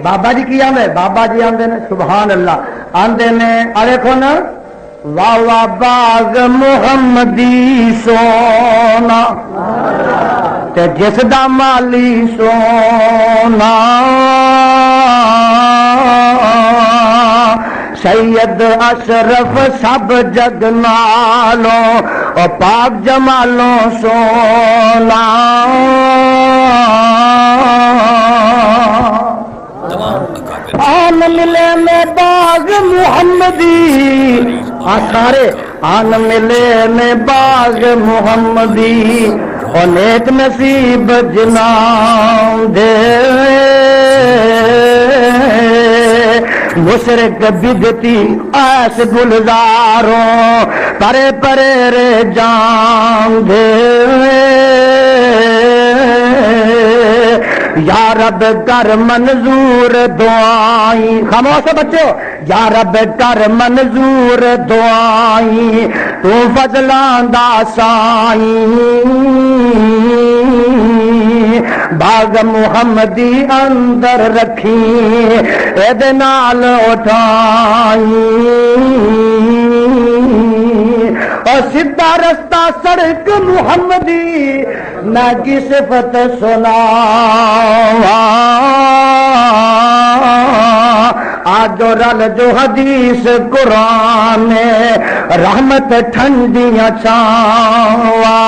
بابا جی کی آدھے بابا جی آدھے نے سبحان اللہ آدھے نے ارے کون واہ واہ باغ محمدی سونا تے جس دا مالی سونا سید اشرف سب جگ نالوں اور پاک جمالوں سونا آن ملے میں باغ محمدی سارے آن ملے میں باغ محمدی اور نیک نصیب جنام دے مشرق بدتی ایس گلزاروں پرے پرے رے جان دے یا رب کر منظور دعائیں خاموش بچو یا رب کر منظور دعائیں تو فضلان دا سائیں باغ محمدی اندر رکھی اید نال اٹھائیں اور سدھا رستہ سڑک محمدی نہ کی صفت سنا آج رل جو حدیث قرآن رحمت ٹھنڈیاں چھاواں